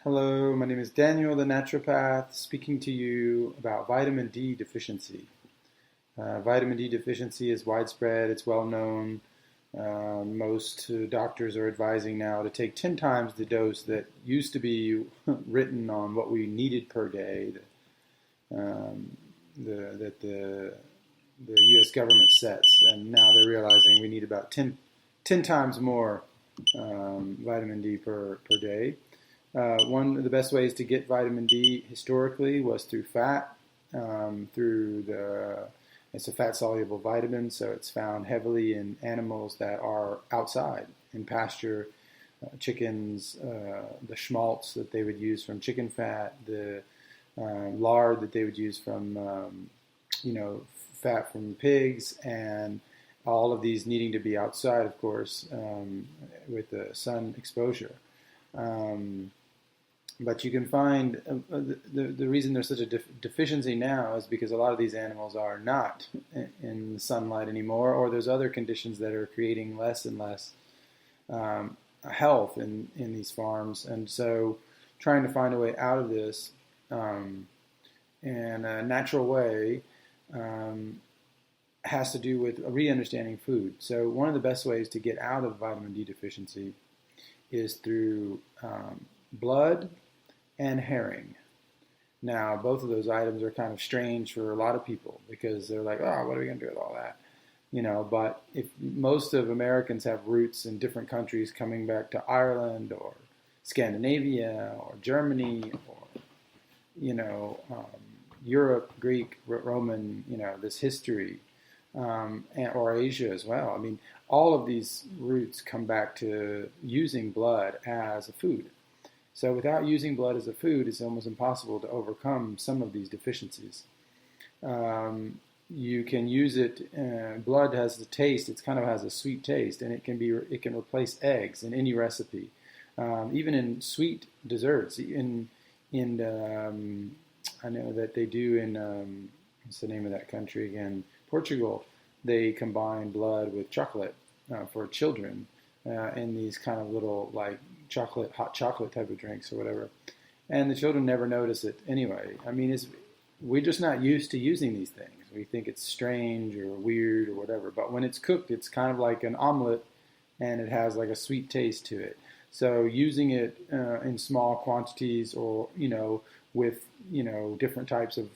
Hello, my name is Daniel, the naturopath, speaking to you about vitamin D deficiency. Vitamin D deficiency is widespread, it's well known. Most doctors are advising now to take 10 times the dose that used to be written on what we needed per day, that the U.S. government sets. And now they're realizing we need about 10 times more vitamin D per day. One of the best ways to get vitamin D historically was through fat, it's a fat-soluble vitamin, so it's found heavily in animals that are outside, in pasture, chickens, the schmaltz that they would use from chicken fat, the lard that they would use from, fat from pigs, and all of these needing to be outside, of course, with the sun exposure. But you can find the reason there's such a deficiency now is because a lot of these animals are not in the sunlight anymore, or there's other conditions that are creating less and less health in these farms. And so trying to find a way out of this in a natural way has to do with re-understanding food. So one of the best ways to get out of vitamin D deficiency is through blood and herring. Now, both of those items are kind of strange for a lot of people because they're like, oh, what are we going to do with all that? But if most of Americans have roots in different countries coming back to Ireland or Scandinavia or Germany or, Europe, Greek, Roman, this history, or Asia as well. I mean, all of these roots come back to using blood as a food. So without using blood as a food, it's almost impossible to overcome some of these deficiencies. You can use it. Blood has the taste. It kind of has a sweet taste, and it can replace eggs in any recipe, even in sweet desserts. I know that they do in what's the name of that country again? Portugal. They combine blood with chocolate for children in these kind of little hot chocolate type of drinks or whatever. And the children never notice it anyway. I mean, we're just not used to using these things. We think it's strange or weird or whatever. But when it's cooked, it's kind of like an omelet, and it has like a sweet taste to it. So using it in small quantities or, with, different types of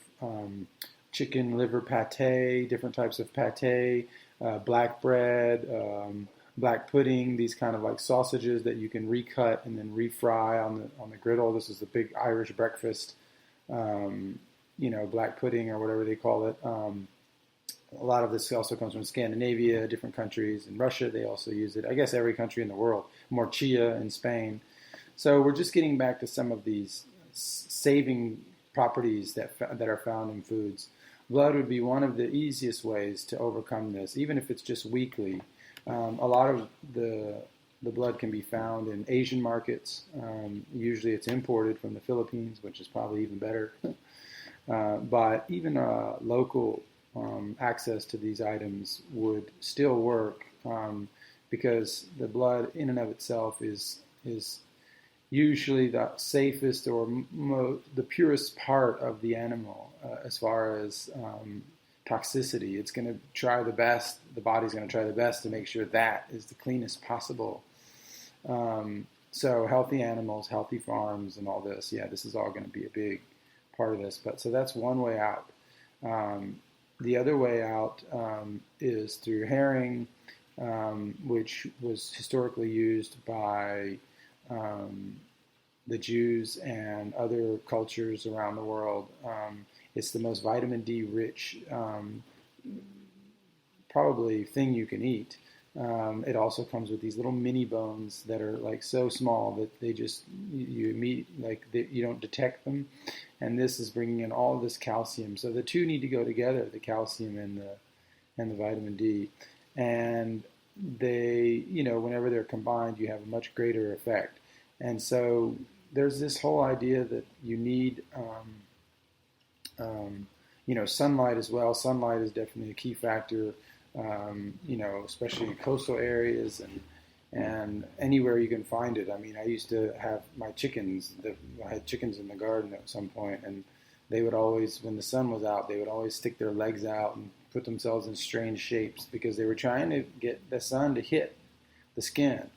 chicken liver pate, different types of pate, black bread, black pudding, these kind of like sausages that you can recut and then refry on the griddle. This is the big Irish breakfast, black pudding or whatever they call it. A lot of this also comes from Scandinavia, different countries. In Russia, they also use it. I guess every country in the world. Morcia in Spain. So we're just getting back to some of these saving properties that are found in foods. Blood would be one of the easiest ways to overcome this, even if it's just weekly. A lot of the blood can be found in Asian markets. Usually it's imported from the Philippines, which is probably even better. But even local access to these items would still work because the blood in and of itself is usually the safest or the purest part of the animal as far as toxicity. It's going to try the best. The body's going to try the best to make sure that is the cleanest possible. So healthy animals, healthy farms, and all this. Yeah, this is all going to be a big part of this. So that's one way out. The other way out is through herring, which was historically used by the Jews and other cultures around the world. It's the most vitamin D rich probably thing you can eat. It also comes with these little mini bones that are like so small that they just you don't detect them, and this is bringing in all this calcium. So the two need to go together, the calcium and the vitamin D, and they whenever they're combined, you have a much greater effect. And so there's this whole idea that you need sunlight as well. Sunlight is definitely a key factor, especially in coastal areas and and anywhere you can find it. I mean, I used to have my chickens. I had chickens in the garden at some point, and they would always, when the sun was out, they would always stick their legs out and put themselves in strange shapes because they were trying to get the sun to hit the skin.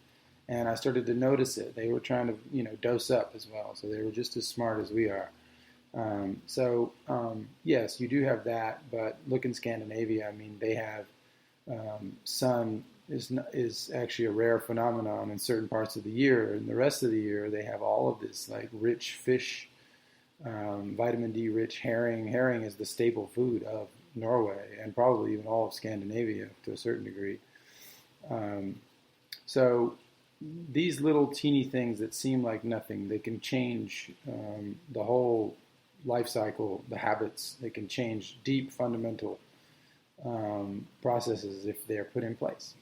And I started to notice it. They were trying to, dose up as well. So they were just as smart as we are. Yes, you do have that. But look in Scandinavia. I mean, they have sun is actually a rare phenomenon in certain parts of the year. And the rest of the year, they have all of this like rich fish, vitamin D rich herring. Herring is the staple food of Norway and probably even all of Scandinavia to a certain degree. So these little teeny things that seem like nothing, they can change the whole life cycle, the habits. They can change deep fundamental processes if they're put in place.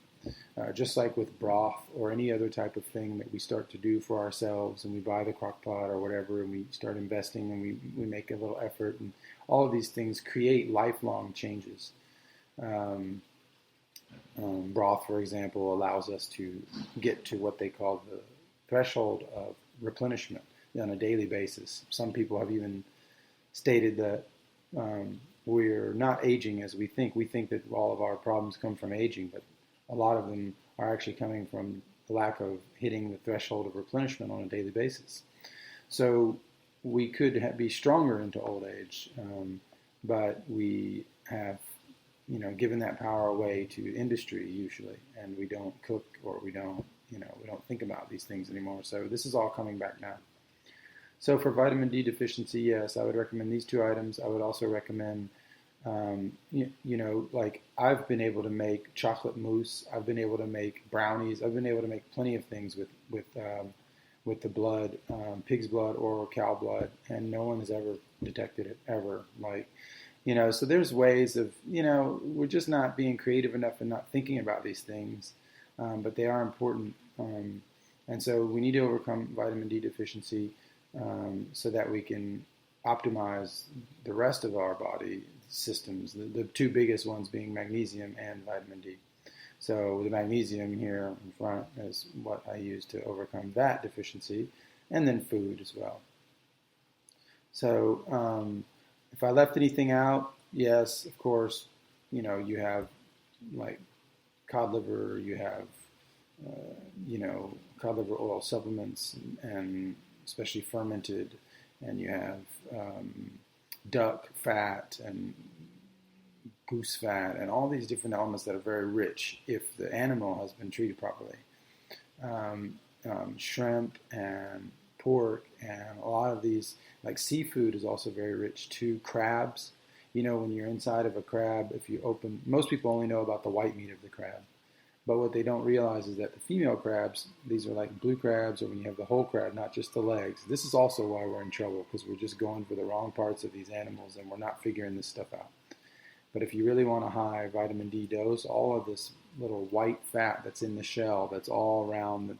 Just like with broth or any other type of thing that we start to do for ourselves, and we buy the crock pot or whatever, and we start investing, and we make a little effort, and all of these things create lifelong changes. Broth, for example, allows us to get to what they call the threshold of replenishment on a daily basis. Some people have even stated that we're not aging as we think. We think that all of our problems come from aging, but a lot of them are actually coming from the lack of hitting the threshold of replenishment on a daily basis. So we could be stronger into old age, but we have given that power away to industry usually, and we don't cook or we don't think about these things anymore. So this is all coming back now. So for vitamin D deficiency, yes, I would recommend these two items. I would also recommend, like I've been able to make chocolate mousse. I've been able to make brownies. I've been able to make plenty of things with the blood, pig's blood or cow blood, and no one has ever detected it ever. So there's ways of, we're just not being creative enough and not thinking about these things, but they are important. And so we need to overcome vitamin D deficiency so that we can optimize the rest of our body systems, the two biggest ones being magnesium and vitamin D. So the magnesium here in front is what I use to overcome that deficiency, and then food as well. So if I left anything out, yes, of course, you have like cod liver, you have, cod liver oil supplements, and especially fermented, and you have duck fat and goose fat and all these different elements that are very rich if the animal has been treated properly. Shrimp and pork and a lot of these, like seafood is also very rich too. Crabs, when you're inside of a crab, if you open, most people only know about the white meat of the crab. But what they don't realize is that the female crabs, these are like blue crabs, or when you have the whole crab, not just the legs. This is also why we're in trouble, because we're just going for the wrong parts of these animals and we're not figuring this stuff out. But if you really want a high vitamin D dose, all of this little white fat that's in the shell, that's all around,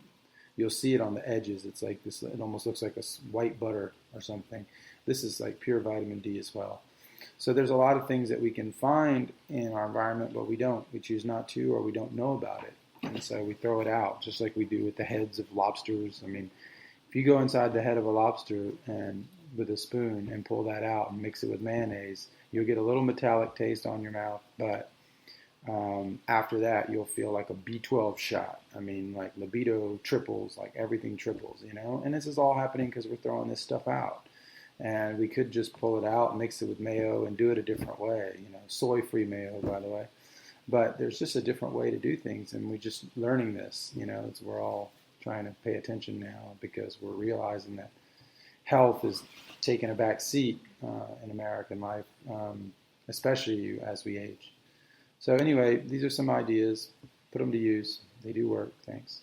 you'll see it on the edges. It's like this, it almost looks like a white butter or something. This is like pure vitamin D as well. So there's a lot of things that we can find in our environment, but we don't. We choose not to, or we don't know about it. And so we throw it out, just like we do with the heads of lobsters. I mean, if you go inside the head of a lobster and with a spoon and pull that out and mix it with mayonnaise, you'll get a little metallic taste on your mouth, but after that, you'll feel like a B12 shot. I mean, like libido triples, like everything triples, And this is all happening because we're throwing this stuff out. And we could just pull it out, mix it with mayo, and do it a different way. Soy-free mayo, by the way. But there's just a different way to do things, and we're just learning this. We're all trying to pay attention now because we're realizing that health is taking a back seat in American life, especially as we age. So anyway, these are some ideas. Put them to use. They do work. Thanks.